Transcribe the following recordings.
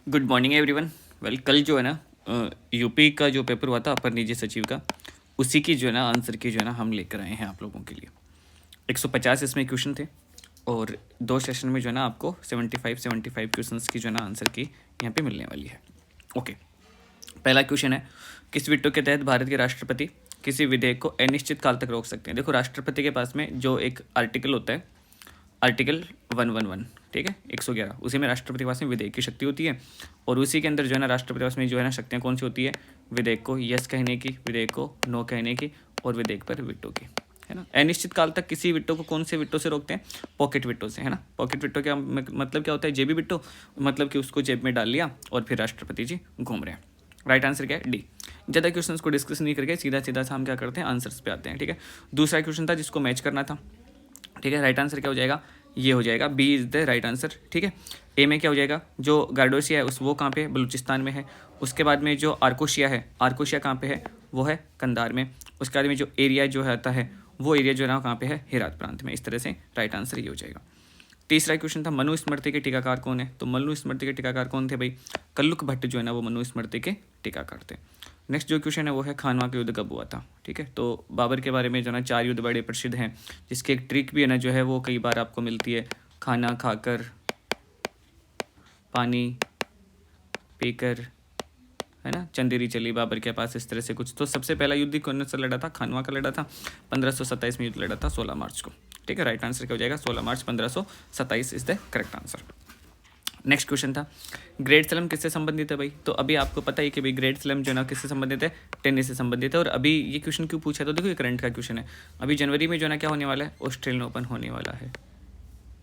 Good morning everyone. Well, कल जो है ना यूपी का जो पेपर हुआ था अपर निजी सचिव का, उसी की जो है ना आंसर की जो है ना हम लेकर आए हैं आप लोगों के लिए। 150 इसमें क्वेश्चन थे और 2 सेशन में जो है ना आपको 75 क्वेश्चंस की जो है ना आंसर की यहाँ पे मिलने वाली है। ओके, पहला क्वेश्चन है, किस विटो के तहत भारत के राष्ट्रपति किसी विधेयक को अनिश्चित काल तक रोक सकते हैं। देखो, राष्ट्रपति के पास में जो एक आर्टिकल होता है, आर्टिकल 111, ठीक है, 111, उसी में राष्ट्रपति के पास में विधेयक की शक्ति होती है और उसी के अंदर जो है ना राष्ट्रपति के पास में जो है ना शक्तियाँ कौन सी होती है, विधेयक को यस कहने की, विधेयक को नो कहने की और विधेयक पर विटो की, है ना। अनिश्चित काल तक किसी विटो को कौन से विटो से रोकते हैं, पॉकेट विटो से, है ना। पॉकेट विटो क्या मतलब क्या होता है, जेबी विटो, मतलब कि उसको जेब में डाल लिया और फिर राष्ट्रपति जी घूम रहे हैं। राइट आंसर क्या है, डी। ज़्यादा क्वेश्चंस को डिस्कस नहीं करके सीधा सीधा हम क्या करते हैं, आंसर्स पे आते हैं, ठीक है। दूसरा क्वेश्चन था जिसको मैच करना था, ठीक है। राइट आंसर क्या हो जाएगा, ये हो जाएगा, b is the right answer, ठीक है। ए में क्या हो जाएगा, जो गार्डोसिया है उस वो कहाँ पे है, बलूचिस्तान में है। उसके बाद में जो आर्कोशिया है, आर्कोशिया कहाँ पे है, वो है कंधार में। उसके बाद में जो एरिया जो आता है वो एरिया जो है ना कहाँ पे है, हेरात प्रांत में। इस तरह से राइट आंसर ये हो जाएगा। तीसरा क्वेश्चन था, मनुस्मृति के टीकाकार कौन है। तो मनुस्मृति के टीकाकार कौन थे भाई, कल्लुक भट्ट जो है ना वो मनुस्मृति के टीकाकार थे। नेक्स्ट जो क्वेश्चन है वो है, खानवा का युद्ध कब हुआ था, ठीक है। तो बाबर के बारे में जो ना 4 युद्ध बड़े प्रसिद्ध हैं, जिसकी एक ट्रिक भी है ना जो है वो कई बार आपको मिलती है, खाना खाकर, पानी पीकर, है ना, चंदेरी चली बाबर के पास, इस तरह से कुछ। तो सबसे पहला युद्ध कौन सा लड़ा था, खानवा का लड़ा था। 1527 में युद्ध लड़ा था, 16 मार्च को, ठीक है। राइट आंसर क्या हो जाएगा, 16 मार्च 1527 is the correct answer. Next question था, ग्रेट स्लैम किससे संबंधित है भाई। तो अभी आपको पता है कि भाई ग्रेट स्लैम जो है ना किससे संबंधित है, टेनिस से संबंधित है। और अभी ये क्वेश्चन क्यों पूछा, तो देखो ये करंट का क्वेश्चन है। अभी जनवरी में जो है ना क्या होने वाला है, ऑस्ट्रेलियन ओपन होने वाला है।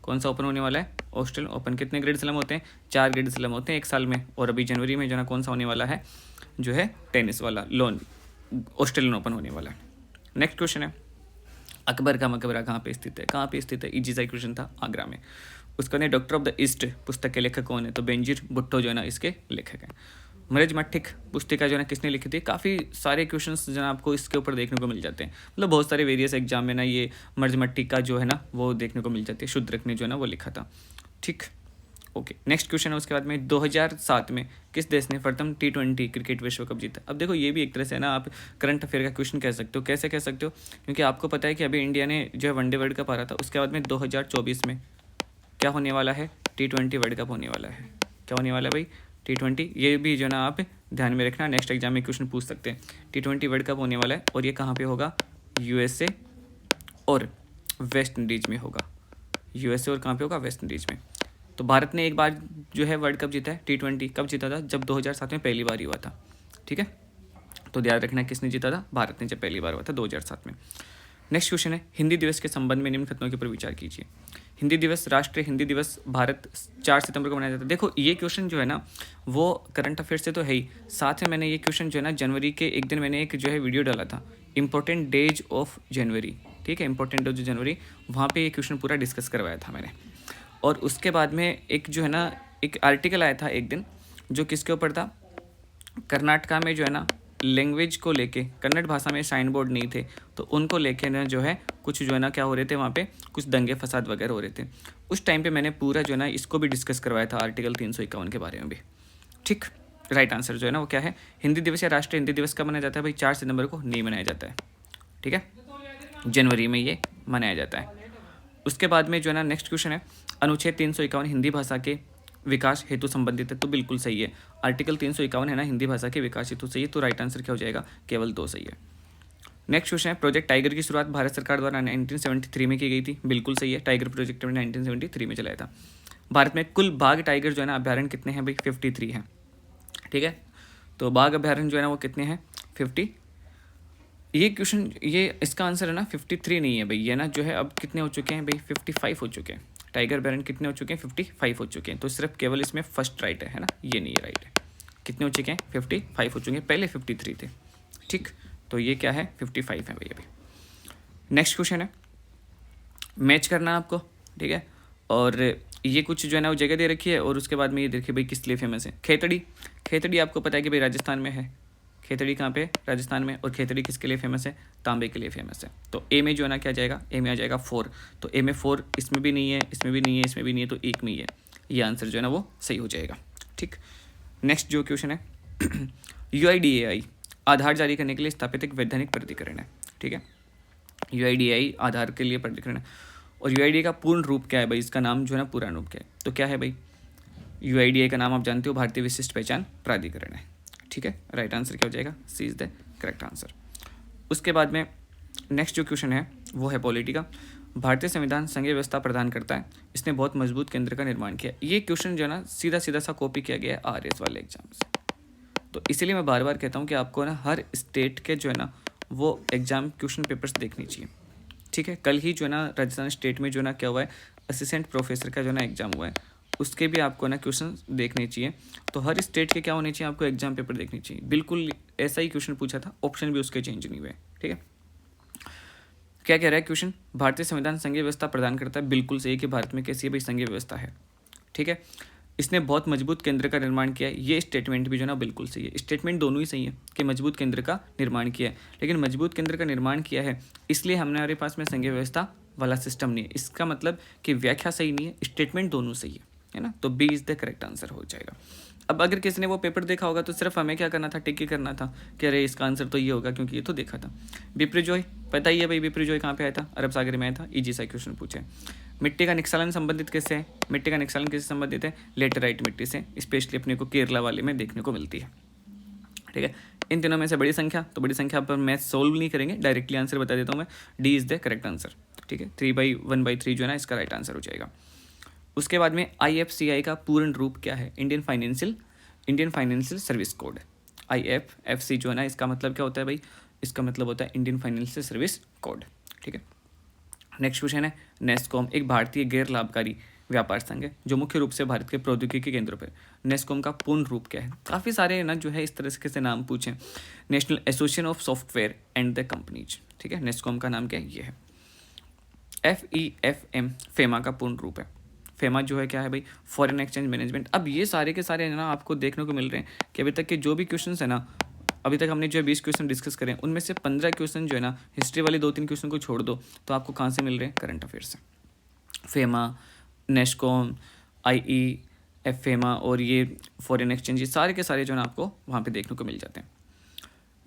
कौन सा ओपन होने वाला है, ऑस्ट्रेलियन ओपन। कितने ग्रेट स्लैम होते हैं, 4 ग्रेट स्लैम होते हैं एक साल में। और अभी जनवरी में जो है ना कौन सा होने वाला है, जो है टेनिस वाला लोन ऑस्ट्रेलियन ओपन होने वाला है। नेक्स्ट क्वेश्चन है, अकबर का मकबरा कहाँ पे स्थित है, कहाँ पे स्थित है, इजी सा क्वेश्चन था, आगरा में। उसका ने डॉक्टर ऑफ द ईस्ट पुस्तक के लेखक कौन है, तो बेंजीर भुट्टो जो है ना इसके लेखक हैं। मरज मट्टिक पुस्तिका जो है ना किसने लिखी थी। काफ़ी सारे क्वेश्चंस जो है आपको इसके ऊपर देखने को मिल जाते हैं, मतलब बहुत सारे वेरियस एग्जाम में ना ये मरज मट्टिक का जो है ना वो देखने को मिल जाती है। शूद्रक ने जो है ना वो लिखा था, ठीक। ओके, नेक्स्ट क्वेश्चन है उसके बाद में, 2007 में किस देश ने प्रथम T20 क्रिकेट विश्व कप जीता। अब देखो ये भी एक तरह से ना आप करंट अफेयर का क्वेश्चन कह सकते हो। कैसे कह सकते हो, क्योंकि आपको पता है कि अभी इंडिया ने जो है वनडे वर्ल्ड कप आ रहा था, उसके बाद में 2024 में क्या होने वाला है, T20 वर्ल्ड कप होने वाला है। क्या होने वाला है भाई, T20। ये भी जो ना आप ध्यान में रखना, नेक्स्ट एग्जाम में क्वेश्चन पूछ सकते हैं। T20 वर्ल्ड कप होने वाला है और ये कहाँ पे होगा, USA और वेस्ट इंडीज में होगा। USA और कहाँ पे होगा, वेस्ट इंडीज में। तो भारत ने एक बार जो है वर्ल्ड कप जीता है T20, कब जीता था, जब 2007 में पहली बार हुआ था, ठीक है। तो ध्यान रखना किसने जीता था, भारत ने, जब पहली बार हुआ था 2007 में। नेक्स्ट क्वेश्चन है, हिंदी दिवस के संबंध में निम्न कथनों के ऊपर विचार कीजिए। हिंदी दिवस, राष्ट्रीय हिंदी दिवस भारत 4 सितंबर को मनाया जाता है। देखो ये क्वेश्चन जो है ना वो करंट अफेयर से तो है ही, साथ में मैंने ये क्वेश्चन जो है ना जनवरी के एक दिन मैंने एक जो है वीडियो डाला था, इंपॉर्टेंट डेज ऑफ जनवरी, ठीक है, इंपॉर्टेंट डेज ऑफ जनवरी, वहाँ पे ये क्वेश्चन पूरा डिस्कस करवाया था मैंने। और उसके बाद में एक जो है ना एक आर्टिकल आया था एक दिन, जो किसके ऊपर था, कर्नाटका में जो है ना लैंग्वेज को लेके, कन्नड़ भाषा में साइन बोर्ड नहीं थे, तो उनको लेके ना जो है कुछ जो है ना क्या हो रहे थे, वहाँ पे कुछ दंगे फसाद वगैरह हो रहे थे। उस टाइम पे मैंने पूरा जो है ना इसको भी डिस्कस करवाया था, आर्टिकल 351 के बारे में भी, ठीक। राइट आंसर जो है ना वो क्या है, हिंदी दिवस या राष्ट्रीय हिंदी दिवस कब मनाया जाता है भाई, 4 सितंबर को नहीं मनाया जाता है, ठीक है, जनवरी में ये मनाया जाता है। उसके बाद में जो है ना नेक्स्ट क्वेश्चन है, अनुच्छेद 351 हिंदी भाषा के विकास हेतु संबंधित है। तो बिल्कुल सही है, आर्टिकल 351 है ना हिंदी भाषा के विकास हेतु सही है। तो राइट आंसर क्या हो जाएगा, केवल 2 सही है। नेक्स्ट क्वेश्चन है, प्रोजेक्ट टाइगर की शुरुआत भारत सरकार द्वारा 1973 में की गई थी। बिल्कुल सही है, टाइगर प्रोजेक्ट में 1973 में चलाया था। भारत में कुल बाघ टाइगर जो है ना अभ्यारण्य कितने हैं भाई, 53 हैं, ठीक है। तो बाघ अभ्यारण्य जो है ना वो कितने हैं, 50। ये क्वेश्चन ये इसका आंसर है ना 53 नहीं है भाई, ये ना जो है अब कितने हो चुके हैं भाई, 55 हो चुके हैं। टाइगर अभ्यारण्य कितने हो चुके हैं, 55 हो चुके हैं। तो सिर्फ केवल इसमें फर्स्ट राइट है ना, ये नहीं है राइट है। कितने हो चुके हैं, 55 हो चुके हैं, पहले 53 थे, ठीक। तो ये क्या है, 55 है भाई अभी। नेक्स्ट क्वेश्चन है, मैच करना है आपको, ठीक है। और ये कुछ जो है ना वो जगह दे रखी है, और उसके बाद में ये देखिए भाई किस लिए फेमस है, खेतड़ी। खेतड़ी आपको पता है कि भाई राजस्थान में है, खेतड़ी कहाँ पे, राजस्थान में। और खेतड़ी किसके लिए फेमस है, तांबे के लिए फेमस है। तो ए में जो है ना क्या जाएगा, ए में आ जाएगा 4। तो ए में 4, इसमें भी नहीं है, इसमें भी नहीं है, इसमें भी नहीं है, तो एक में ही है। ये आंसर जो है ना वो सही हो जाएगा, ठीक। नेक्स्ट जो क्वेश्चन है UIDAI आधार जारी करने के लिए स्थापित एक वैधानिक प्राधिकरण है, ठीक है। UIDAI आधार के लिए प्राधिकरण है। और UIDAI का पूर्ण रूप क्या है भाई, इसका नाम जो है ना पूरा रूप क्या है, तो क्या है भाई, UIDAI का नाम आप जानते हो भारतीय विशिष्ट पहचान प्राधिकरण है, ठीक है। राइट आंसर क्या हो जाएगा, सी इज द करेक्ट आंसर। उसके बाद में नेक्स्ट जो क्वेश्चन है वो है पॉलिटी का। भारतीय संविधान संघीय व्यवस्था प्रदान करता है, इसने बहुत मजबूत केंद्र का निर्माण किया। ये क्वेश्चन जो है ना सीधा सीधा सा कॉपी किया गया है RS वाले एग्जाम से, तो इसीलिए मैं बार बार कहता हूँ कि आपको ना हर स्टेट के जो है ना वो एग्जाम क्वेश्चन पेपर्स देखनी चाहिए, ठीक है। कल ही जो है ना राजस्थान स्टेट में जो है ना क्या हुआ है, असिस्टेंट प्रोफेसर का जो है ना एग्जाम हुआ है, उसके भी आपको ना क्वेश्चन देखने चाहिए। तो हर स्टेट के क्या होने चाहिए, आपको एग्जाम पेपर देखनी चाहिए। बिल्कुल ऐसा ही क्वेश्चन पूछा था, ऑप्शन भी उसके चेंज नहीं हुए, ठीक है। क्या कह रहा है क्वेश्चन, भारतीय संविधान संघीय व्यवस्था प्रदान करता है, बिल्कुल सही कि भारत में कैसी भाई संघीय व्यवस्था है, ठीक है। इसने बहुत मजबूत केंद्र का निर्माण किया है, ये स्टेटमेंट भी जो है ना बिल्कुल सही है। स्टेटमेंट दोनों ही सही है कि मजबूत केंद्र का निर्माण किया है, लेकिन मजबूत केंद्र का निर्माण किया है इसलिए हमारे पास में संघीय व्यवस्था वाला सिस्टम नहीं है। इसका मतलब कि व्याख्या सही नहीं है, स्टेटमेंट दोनों सही है ना। तो b is the correct answer हो जाएगा। अब अगर किसी ने वो पेपर देखा होगा तो सिर्फ हमें क्या करना था, टिक ही करना था कि अरे इसका आंसर तो ये होगा क्योंकि ये तो देखा था। बिप्रिजॉय पता ही है भाई, बिप्रिजॉय कहाँ पे आया था, अरब सागर में आया था, इजी सा क्वेश्चन पूछे। मिट्टी का निक्षालन संबंधित किससे है, मिट्टी का निक्षालन किससे संबंधित है, लेटेराइट मिट्टी से, स्पेशली अपने को केरला वाले में देखने को मिलती है, ठीक है। इन तीनों में से बड़ी संख्या, तो बड़ी संख्या पर मैथ सोल्व नहीं करेंगे, डायरेक्टली आंसर बता देता हूँ मैं, D is the correct answer, ठीक है। 3/1/3 जो है ना इसका राइट आंसर हो जाएगा। उसके बाद में IFCI का पूर्ण रूप क्या है, Indian financial service code. IFFC जो है ना इसका मतलब क्या होता है भाई, इसका मतलब होता है इंडियन फाइनेंशियल सर्विस कोड, ठीक है। नेक्स्ट क्वेश्चन है नेस्कॉम एक भारतीय गैर लाभकारी व्यापार संघ है जो मुख्य रूप से भारत के प्रौद्योगिकी केंद्रों पर। नेस्कॉम का पूर्ण रूप क्या है, काफ़ी सारे ना जो है इस तरह से नाम पूछे, national association of software and the companies, ठीक है। नेस्कॉम का नाम क्या है, ये है। FEFM फेमा का पूर्ण रूप है। फेमा जो है क्या है भाई, फॉरेन एक्सचेंज मैनेजमेंट। अब ये सारे के सारे ना आपको देखने को मिल रहे हैं कि अभी तक के जो भी क्वेश्चन है ना, अभी तक हमने जो 20 क्वेश्चन डिस्कस करें उनमें से 15 क्वेश्चन जो है ना हिस्ट्री वाले 2-3 क्वेश्चन को छोड़ दो तो आपको कहाँ से मिल रहे हैं, करंट अफेयर से। फेमा, नेस्कॉम, IEF फेमा और ये फॉरेन एक्सचेंज, ये सारे के सारे जो है ना आपको वहाँ पे देखने को मिल जाते हैं।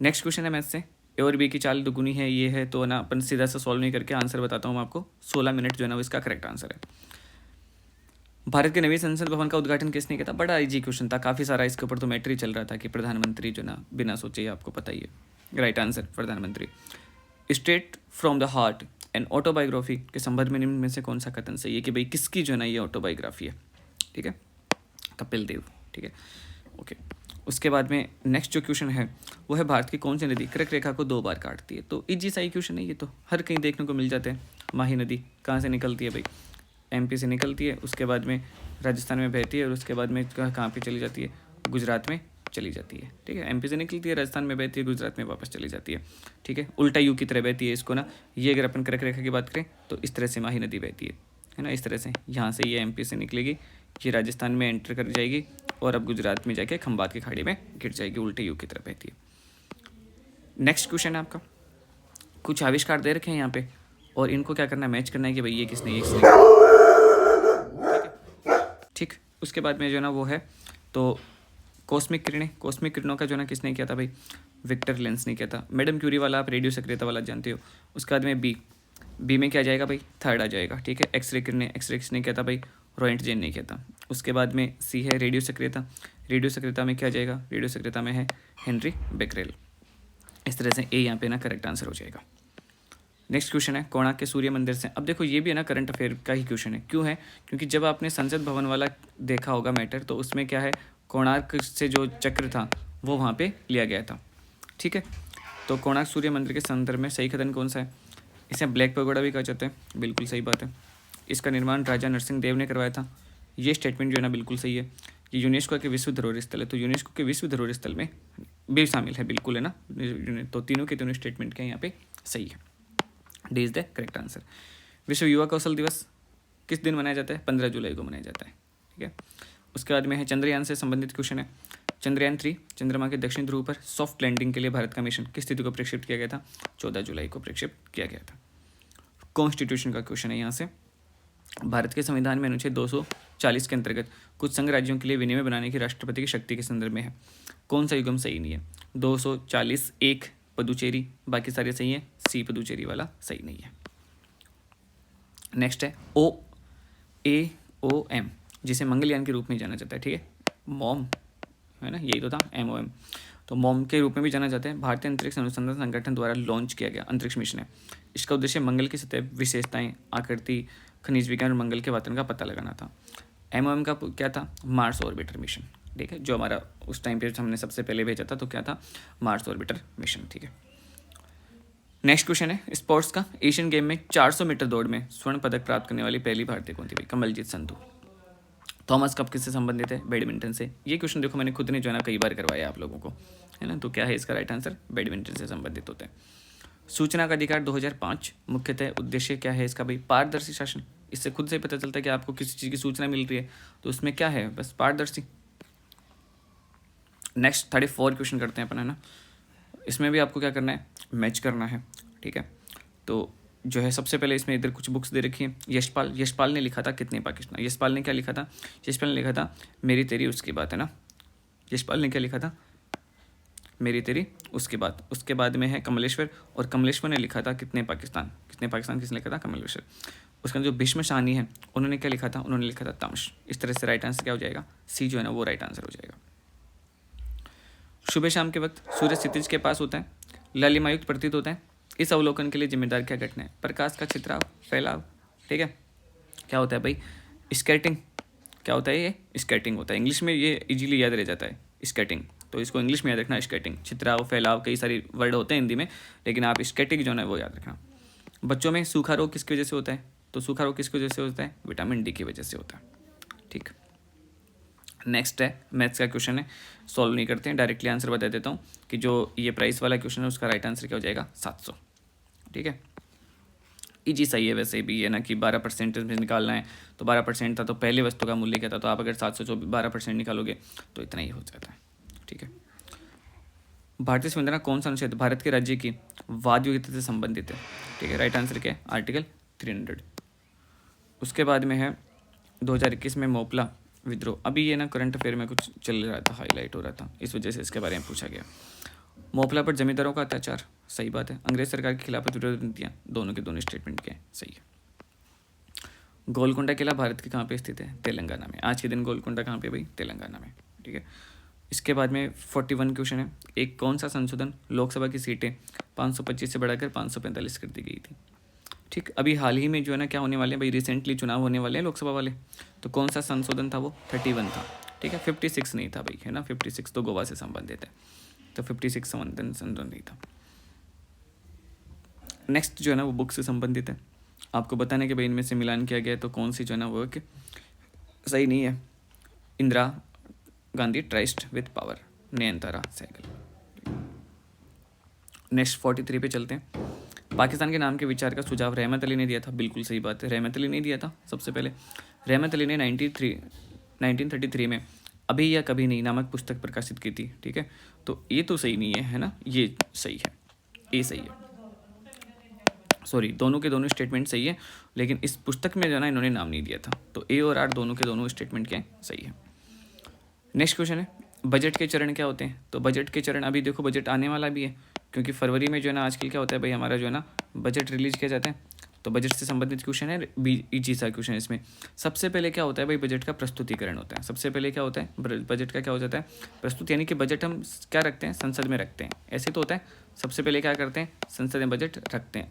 नेक्स्ट क्वेश्चन है मैथ से, ए और बी की चाल दुगुनी है, ये है तो ना अपन सीधा सा सॉल्व नहीं करके आंसर बताता हूँ आपको। 16 मिनट जो है ना वो इसका करेक्ट आंसर है। भारत के नवीन संसद भवन का उद्घाटन किसने किया था, बड़ा इजी क्वेश्चन था, काफ़ी सारा इसके ऊपर तो मैटर ही चल रहा था कि प्रधानमंत्री जो ना बिना सोचे ही आपको पता ही है, राइट आंसर प्रधानमंत्री। Straight from the heart and autobiography के संबंध में निम्न में से कौन सा कथन सही है कि भाई किसकी जो है ना ये ऑटोबायोग्राफी है, ठीक है, कपिल देव, ठीक है, ओके। उसके बाद में नेक्स्ट जो क्वेश्चन है वो है भारत की कौन सी नदी कर्क रेखा को 2 बार काटती है, तो इजी सा ही क्वेश्चन है, ये तो हर कहीं देखने को मिल जाते हैं। माही नदी कहाँ से निकलती है भाई, MP से निकलती है, उसके बाद में राजस्थान में बहती है और उसके बाद में कहाँ पे चली जाती है, गुजरात में चली जाती है, ठीक है। MP से निकलती है, राजस्थान में बहती है, गुजरात में वापस चली जाती है, ठीक है। उल्टा यू की तरह बहती है इसको ना, ये अगर अपन कर्क रेखा की बात करें तो इस तरह से माही नदी बहती है ना, इस तरह से यहाँ से ये MP से निकलेगी, ये राजस्थान में एंटर कर जाएगी और अब गुजरात में जाके खंबात की खाड़ी में गिर जाएगी, उल्टे यू की तरह बहती है। नेक्स्ट क्वेश्चन है आपका, कुछ आविष्कार दे रखे हैं यहाँ पे और इनको क्या करना है, मैच करना है कि भाई ये किसने, ये किसने, ठीक। उसके बाद में जो ना वो है तो कॉस्मिक किरणों का जो ना किसने किया था भाई, विक्टर लेंस ने किया था। मैडम क्यूरी वाला आप रेडियो सक्रियता वाला जानते हो। उसके बाद में बी में क्या आ जाएगा भाई, थर्ड आ जाएगा, ठीक है। एक्सरे किसने किया था भाई, रॉयंटजेन ने किया था। उसके बाद में सी है रेडियो सक्रियता में क्या आ जाएगा, रेडियो सक्रियता में है हेनरी बेकरेल। इस तरह से ए यहाँ पे ना करेक्ट आंसर हो जाएगा। नेक्स्ट क्वेश्चन है कोणार्क के सूर्य मंदिर से। अब देखो ये भी है ना करंट अफेयर का ही क्वेश्चन है, क्यों है, क्योंकि जब आपने संसद भवन वाला देखा होगा मैटर तो उसमें क्या है, कोणार्क से जो चक्र था वो वहाँ पे लिया गया था, ठीक है। तो कोणार्क सूर्य मंदिर के संदर्भ में सही कथन कौन सा है, इसे ब्लैक पैगोडा भी कहा जाता है, बिल्कुल सही बात है। इसका निर्माण राजा नरसिंह देव ने करवाया था, ये स्टेटमेंट जो है ना बिल्कुल सही है। ये यूनेस्को के विश्व धरोहर स्थल है, तो यूनेस्को के विश्व धरोहर स्थल में भी शामिल है, बिल्कुल है ना, तो तीनों के तीनों स्टेटमेंट क्या यहाँ पे सही है, D is the correct answer. विश्व युवा कौशल दिवस किस दिन मनाया जाता है, 15 जुलाई को मनाया जाता है, ठीक है। उसके बाद में है चंद्रयान से संबंधित क्वेश्चन है, चंद्रयान 3 चंद्रमा के दक्षिण ध्रुव पर सॉफ्ट लैंडिंग के लिए भारत का मिशन किस तिथि को प्रक्षेपित किया गया था, 14 जुलाई को प्रक्षेपित किया गया था। कॉन्स्टिट्यूशन का क्वेश्चन है यहाँ से, भारत के संविधान में अनुच्छेद 240 के अंतर्गत कुछ संघ राज्यों के लिए विनिमय बनाने की राष्ट्रपति की शक्ति के संदर्भ में है। कौन सा युग्म सही नहीं है? 240 एक पुदुचेरी, बाकी सारे सही है, सी पुदुचेरी वाला सही नहीं है। नेक्स्ट है OAOM, जिसे मंगलयान के रूप में जाना जाता है, ठीक है, मॉम है ना, यही तो था MOM, तो मॉम के रूप में भी जाना जाता है। भारतीय अंतरिक्ष अनुसंधान संगठन द्वारा लॉन्च किया गया अंतरिक्ष मिशन है। इसका उद्देश्य मंगल की सतह, विशेषताएं, आकृति, खनिज विज्ञान और मंगल के वातावरण का पता लगाना था। MOM का क्या था? मार्स ऑर्बिटर मिशन, ठीक है, जो हमारा उस टाइम पे हमने सबसे पहले भेजा था, तो क्या था? मार्स ऑर्बिटर मिशन, ठीक है। नेक्स्ट क्वेश्चन है स्पोर्ट्स का। एशियन गेम में 400 मीटर दौड़ में स्वर्ण पदक प्राप्त करने वाली पहली भारतीय कौन थी भाई? कमलजीत संधू। थॉमस कप किससे संबंधित है? बैडमिंटन से। ये क्वेश्चन देखो मैंने खुद ने जो है ना कई बार करवाया आप लोगों को, है ना, तो क्या है इसका राइट आंसर? बैडमिंटन से संबंधित होता है। सूचना का अधिकार 2005, मुख्यतः उद्देश्य क्या है इसका भाई? पारदर्शी शासन। इससे खुद से पता चलता है कि आपको किसी चीज़ की सूचना मिल रही है, तो उसमें क्या है? बस पारदर्शी। नेक्स्ट 34 क्वेश्चन करते हैं अपन, है ना। इसमें भी आपको क्या करना है? मैच करना है, ठीक है। तो जो है सबसे पहले इसमें इधर कुछ बुक्स दे रखी हैं। यशपाल ने लिखा था कितने पाकिस्तान? यशपाल ने क्या लिखा था? यशपाल ने लिखा था मेरी तेरी उसकी बात, है ना। यशपाल ने क्या लिखा था? मेरी तेरी उसके बाद। उसके बाद में है कमलेश्वर, और कमलेश्वर ने लिखा था कितने पाकिस्तान? कितने पाकिस्तान किसने लिखा था? कमलेश्वर। उसका जो भीष्म शाहनी है उन्होंने क्या लिखा था? उन्होंने लिखा था तमश। इस तरह से राइट आंसर क्या हो जाएगा? सी जो है ना वो राइट आंसर हो जाएगा। सुबह शाम के वक्त सूरज क्षितिज के पास होता है, लालिमायुक्त प्रतीत होता है। इस अवलोकन के लिए जिम्मेदार क्या घटना है? प्रकाश का छितराव, फैलाव, ठीक है। क्या होता है भाई? स्कैटिंग। क्या होता है? ये स्कैटिंग होता है। इंग्लिश में ये इजीली याद रह जाता है, स्कैटिंग, तो इसको इंग्लिश में याद रखना, स्कैटिंग। छितराव, फैलाव, कई सारे वर्ड होते हैं हिंदी में, लेकिन आप स्कैटिंग जो है वो याद रखना। बच्चों में सूखा रोग किसकी वजह से होता है? तो सूखा रोग किसकी वजह से होता है? विटामिन डी की वजह से होता है, ठीक। नेक्स्ट है मैथ्स का क्वेश्चन है, सॉल्व नहीं करते हैं, डायरेक्टली आंसर बता देता हूँ कि जो ये प्राइस वाला क्वेश्चन है उसका राइट आंसर क्या हो जाएगा? 700, ठीक है। इजी सही है वैसे भी, है ना, कि 12% में निकालना है, तो 12% था तो पहले वस्तु का मूल्य क्या था, तो आप अगर 12% निकालोगे तो इतना ही हो जाता है, ठीक है। भारतीय संविधान का कौन सा अनुच्छेद भारत के राज्य की वाद योग्यता से संबंधित है? ठीक है, राइट आंसर क्या है? आर्टिकल 300। उसके बाद में है 2021 में मोपला विद्रोह। अभी ये ना करंट अफेयर में कुछ चल रहा था, हाईलाइट हो रहा था, इस वजह से इसके बारे में पूछा गया। मोपला पर जमींदारों का अत्याचार, सही बात है। अंग्रेज सरकार के खिलाफ विरोध नीतियाँ, दोनों के दोनों स्टेटमेंट के सही है। गोलकोंडा किला भारत के कहाँ पे स्थित है? तेलंगाना में। आज के दिन गोलकोंडा कहाँ पे भाई? तेलंगाना में, ठीक है। इसके बाद में 41 क्वेश्चन है, एक कौन सा संशोधन लोकसभा की सीटें 525 से बढ़ाकर 545 कर दी गई थी? ठीक, अभी हाल ही में जो है ना क्या होने वाले हैं भाई, रिसेंटली चुनाव होने वाले हैं लोकसभा वाले, तो कौन सा संशोधन था वो? 31 था, ठीक है, 56 नहीं था भाई, है ना। 56 तो गोवा से संबंधित है, तो 56 संशोधन नहीं था। नेक्स्ट जो है ना वो बुक से संबंधित है, आपको बताने के भाई इनमें से मिलान किया गया है, तो कौन सी जो है ना वो सही नहीं है। Indira Gandhi trust with power, Nayantara Sahgal. Next 43 पे चलते हैं। पाकिस्तान के नाम के विचार का सुझाव रहमत अली ने दिया था, बिल्कुल सही बात है, रहमत अली ने दिया था सबसे पहले। रहमत अली ने 1933 में अभी या कभी नहीं नामक पुस्तक प्रकाशित की थी, ठीक है। तो ये तो सही नहीं है ना, ये सही है, ये सही है, सॉरी, दोनों के दोनों स्टेटमेंट सही है, लेकिन इस पुस्तक में जो ना इन्होंने नाम नहीं दिया था, तो ए और आर दोनों के दोनों स्टेटमेंट क्या सही है। नेक्स्ट क्वेश्चन है, बजट के चरण क्या होते हैं? तो बजट के चरण, अभी देखो बजट आने वाला भी है, क्योंकि फरवरी में जो है ना आजकल क्या होता है भाई, हमारा जो है ना बजट रिलीज किया जाता है, तो बजट से संबंधित क्वेश्चन है, इजी सा क्वेश्चन है इसमें। सबसे पहले क्या होता है भाई, बजट का प्रस्तुतिकरण होता है। सबसे पहले क्या होता है बजट का, क्या हो जाता है? प्रस्तुत, यानी कि बजट हम क्या रखते हैं? संसद में रखते हैं, ऐसे तो होता है। सबसे पहले क्या करते हैं? संसद में बजट रखते हैं,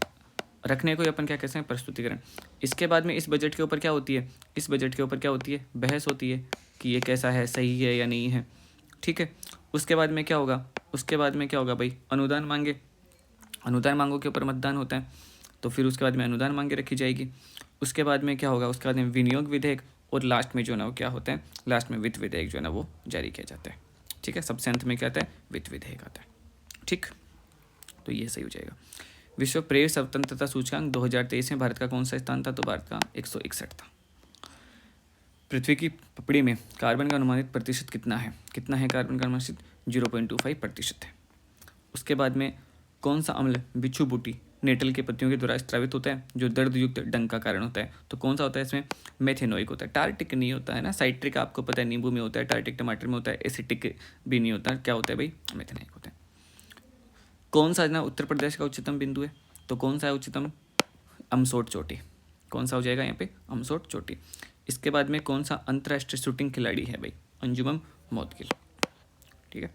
रखने को अपन क्या कहते हैं? प्रस्तुतिकरण। इसके बाद में इस बजट के ऊपर क्या होती है? इस बजट के ऊपर क्या होती है? बहस होती है कि ये कैसा है, सही है या नहीं है, ठीक है। उसके बाद में क्या होगा? उसके बाद में क्या होगा भाई? अनुदान मांगे, अनुदान मांगों के ऊपर मतदान होता है, तो फिर उसके बाद में अनुदान मांगे रखी जाएगी। उसके बाद में क्या होगा? उसके बाद में विनियोग विधेयक, और लास्ट में जो है ना वो क्या होता है? लास्ट में वित्त विधेयक जो है ना वो जारी किया जाता है, ठीक है। सबसे अंत में क्या आता है? वित्त विधेयक आता है, ठीक। तो ये सही हो जाएगा। विश्व प्रेस स्वतंत्रता सूचकांक 2023 में भारत का कौन सा स्थान था? तो भारत का 161 था। पृथ्वी की पपड़ी में कार्बन का अनुमानित प्रतिशत कितना है? कितना है कार्बन का अनुमानित? 0.25% है। उसके बाद में कौन सा अम्ल बिच्छू बूटी नेटल के पत्तियों के द्वारा स्रावित होता है, जो दर्द युक्त डंक का कारण होता है। तो कौन सा होता है इसमें? मेथेनोइक होता है। टार्टिक नहीं होता है ना, साइट्रिक आपको पता है नींबू में होता है, टार्टिक टमाटर में होता है, एसिटिक भी नहीं होता। क्या होता है भाई? मेथेनोइक होता है। कौन सा ना उत्तर प्रदेश का उच्चतम बिंदु है? तो कौन सा है उच्चतम? अमसोट चोटी। कौन सा हो जाएगा यहाँ पे? अमसोट चोटी। इसके बाद में कौन सा अंतर्राष्ट्रीय शूटिंग खिलाड़ी है भाई? अंजुमन मौदगिल। ठीक है,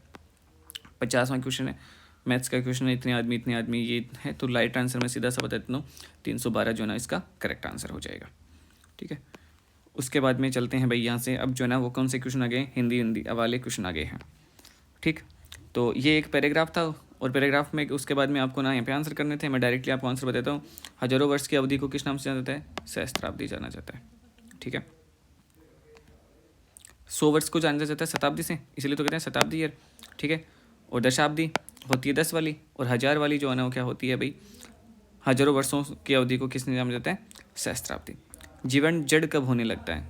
50वां क्वेश्चन है, मैथ्स का क्वेश्चन है, इतने आदमी ये है। तो राइट आंसर में सीधा सा बता देता हूँ, 312 जो है ना इसका करेक्ट आंसर हो जाएगा। ठीक है, उसके बाद में चलते हैं भाई यहाँ से। अब जो है ना वो कौन से क्वेश्चन आ गए? हिंदी वाले क्वेश्चन आ गए हैं। ठीक, तो ये एक पैराग्राफ था, और पैराग्राफ में उसके बाद में आपको ना यहाँ पे आंसर करने थे। मैं डायरेक्टली आपको आंसर बताता हूँ। हजारों वर्ष की अवधि को किस नाम से जाना जाता है? सहस्त्राब्दी जाना जाता है। ठीक है, 100 वर्ष को जाना जाता है शताब्दी से, इसलिए तो कहते हैं शताब्दी ईयर। ठीक है, और दशाब्दी होती है 10 वाली, और 1000 वाली जो है ना वो क्या होती है भाई? हजारों वर्षों की अवधि को किसने जाना जाता है? सहस्त्राब्दी। जीवन जड़ कब होने लगता है?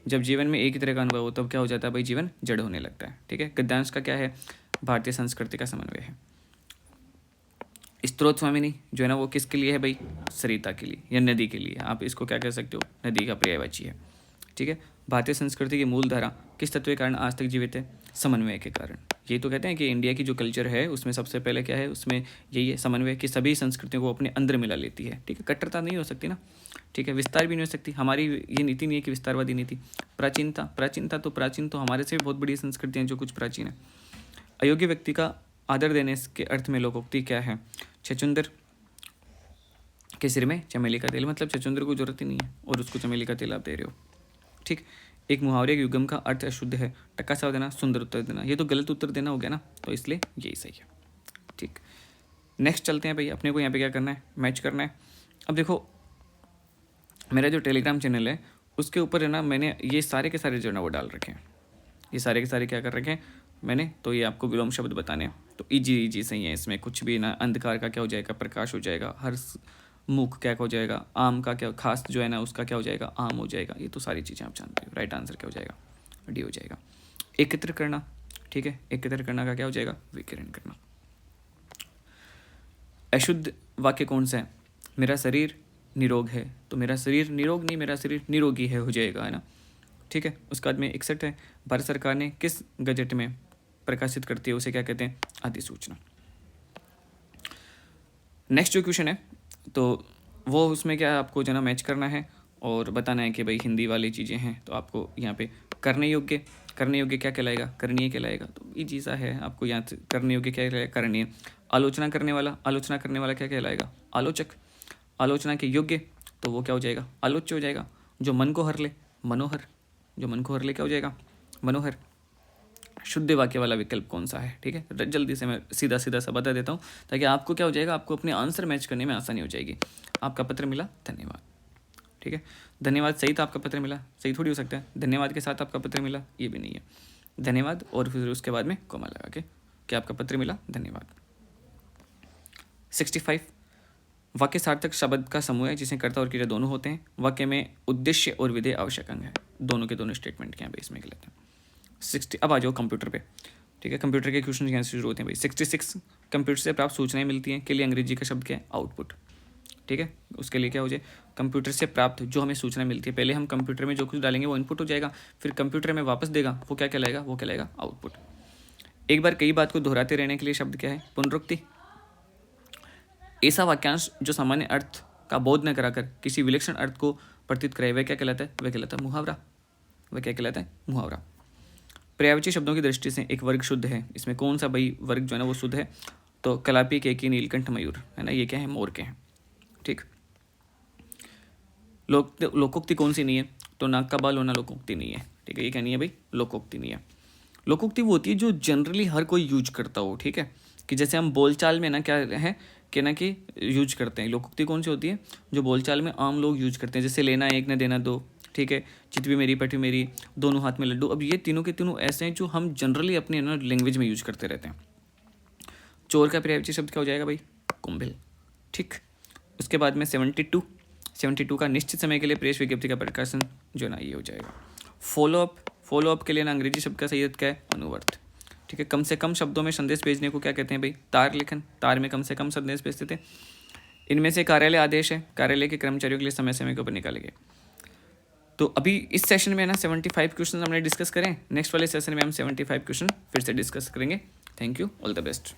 जब जीवन में एक ही तरह का अनुभव हो तब क्या हो जाता है भाई? जीवन जड़ होने लगता है। ठीक है, गद्यांश का क्या है? भारतीय संस्कृति का समन्वय है। स्त्रोत स्वामिनी जो है ना वो किसके लिए है भाई? सरिता के लिए या नदी के लिए, आप इसको क्या कह सकते हो? नदी का पर्यायवाची है। ठीक है, भारतीय संस्कृति की मूल धारा किस तत्व के कारण आज तक जीवित है? समन्वय के कारण। ये तो कहते हैं कि इंडिया की जो कल्चर है उसमें सबसे पहले क्या है? उसमें यही है समन्वय, कि सभी संस्कृतियों को अपने अंदर मिला लेती है। ठीक है, कट्टरता नहीं हो सकती ना। ठीक है, विस्तार भी नहीं हो सकती। हमारी ये नीति नहीं है कि विस्तारवादी नीति। प्राचीन तो हमारे से भी बहुत बड़ी संस्कृतियाँ जो कुछ प्राचीन है। अयोग्य व्यक्ति का आदर देने के अर्थ में लोकोक्ति क्या है? छछुंदर के सिर में चमेली का तेल, मतलब छछुंदर को जरूरत ही नहीं है और उसको चमेली का तेल आप दे रहे हो। ठीक, एक मुहावरे के युगम का अर्थ अशुद्ध है, टक्का सा देना, सुंदर उत्तर देना। ये तो गलत उत्तर देना हो गया ना, तो इसलिए यही सही है। ठीक, नेक्स्ट चलते हैं भाई। अपने को यहाँ पे क्या करना है? मैच करना है। अब देखो, मेरा जो टेलीग्राम चैनल है उसके ऊपर है ना मैंने ये सारे के सारे जो है ना वो डाल रखे हैं। ये सारे के सारे क्या कर रखे हैं मैंने? तो ये आपको विलोम शब्द बताने हैं, तो इजी सही है। इसमें कुछ भी ना, अंधकार का क्या हो जाएगा? प्रकाश हो जाएगा। हर मुख क्या हो जाएगा? आम का क्या, खास जो है ना उसका क्या हो जाएगा? आम हो जाएगा। ये तो सारी चीज़ें आप जानते हो। राइट आंसर क्या हो जाएगा? डी हो जाएगा। एकत्र करना। ठीक है, एकत्र करना का क्या हो जाएगा? विकिरण करना। अशुद्ध वाक्य कौन सा है? मेरा शरीर निरोग है, तो मेरा शरीर निरोग नहीं, मेरा शरीर निरोगी है हो जाएगा, है ना। ठीक है, उसके बाद में 61 है, भारत सरकार ने किस गजट में प्रकाशित करती है उसे क्या कहते हैं? अधिसूचना। नेक्स्ट जो क्वेश्चन है तो वो उसमें क्या है? आपको जो ना मैच करना है और बताना है कि भाई हिंदी वाली चीज़ें हैं, तो आपको यहाँ पे करने योग्य क्या कहलाएगा? करणीय कहलाएगा। तो ये चीज़ा है, आपको यहाँ से करने योग्य क्या कहलाएगा? करणीय। आलोचना करने वाला क्या कहलाएगा? आलोचक। आलोचना के योग्य तो वो क्या हो जाएगा? आलोच्य हो जाएगा। जो मन को हर ले, मनोहर। जो मन को हर ले क्या हो जाएगा? मनोहर। शुद्ध वाक्य वाला विकल्प कौन सा है? ठीक है, जल्दी से मैं सीधा सा बता देता हूँ ताकि आपको क्या हो जाएगा? आपको अपने आंसर मैच करने में आसानी हो जाएगी। आपका पत्र मिला, धन्यवाद। ठीक है, धन्यवाद सही था, आपका पत्र मिला सही थोड़ी हो सकता है। धन्यवाद के साथ आपका पत्र मिला, ये भी नहीं है। धन्यवाद और फिर उसके बाद में कोमा लगा के कि आपका पत्र मिला, धन्यवाद। 65, वाक्य सार्थक शब्द का समूह है जिसमें कर्ता और क्रिया दोनों होते हैं। वाक्य में उद्देश्य और विधेय आवश्यक अंग है। दोनों के दोनों स्टेटमेंट के यहाँ पे इसमें लेते हैं। 60, अब आ जाओ कंप्यूटर पे। ठीक है, कंप्यूटर के क्वेश्चन यहाँ से शुरू होते हैं भाई। 66, कंप्यूटर से प्राप्त सूचनाएं मिलती हैं के लिए अंग्रेजी का शब्द क्या है? आउटपुट। ठीक है, उसके लिए क्या हो जाए? कंप्यूटर से प्राप्त जो हमें सूचना मिलती है, पहले हम कंप्यूटर में जो कुछ डालेंगे वो इनपुट हो जाएगा, फिर कंप्यूटर में वापस देगा, वो क्या कहलाएगा? वो कहलाएगा आउटपुट। एक बार कई बात को दोहराते रहने के लिए शब्द क्या है? पुनरुक्ति। ऐसा वाक्यांश जो सामान्य अर्थ का बोध न कराकर किसी विलक्षण अर्थ को प्रतीत कराए वह क्या कहलाता है? वह कहलाता है मुहावरा। वह क्या कहलाता है? मुहावरा। पर्यायवाची शब्दों की दृष्टि से एक वर्ग शुद्ध है, इसमें कौन सा भाई वर्ग जो है ना वो शुद्ध है? तो कलापी, केकी, नीलकंठ, मयूर, है ना। ये क्या है? मोर के हैं। ठीक, लोकोक्ति कौन सी नहीं है? तो नाक का बाल होना लोकोक्ति नहीं है। ठीक है, ये क्या नहीं है भाई? लोकोक्ति नहीं है। लोकोक्ति वो होती है जो जनरली हर कोई यूज करता हो। ठीक है, कि जैसे हम बोलचाल में ना क्या है कि ना कि यूज करते हैं। लोकोक्ति कौन सी होती है? जो बोलचाल में आम लोग यूज करते हैं, जैसे लेना एक ने देना दो। ठीक है, चितवी मेरी पठी मेरी, दोनों हाथ में लड्डू। अब ये तीनों के तीनों ऐसे हैं जो हम जनरली अपने ना लैंग्वेज में यूज करते रहते हैं। चोर का पर्यायवाची शब्द क्या हो जाएगा भाई? कुंभिल। ठीक, उसके बाद में 72 का निश्चित समय के लिए प्रेस विज्ञप्ति का प्रकाशन जो ना ये हो जाएगा। फॉलोअप के लिए ना अंग्रेजी शब्द का सही अर्थ क्या है? अनुवर्त। ठीक है, कम से कम शब्दों में संदेश भेजने को क्या कहते हैं भाई? तार लेखन। तार में कम से कम संदेश भेजते थे। इनमें से कार्यालय आदेश है, कार्यालय के कर्मचारियों के लिए समय समय के ऊपर निकालेंगे। तो अभी इस सेशन में ना 75 क्वेश्चन हमने डिस्कस करें, नेक्स्ट वाले सेशन में हम 75 क्वेश्चन फिर से डिस्कस करेंगे। Thank you, all the best.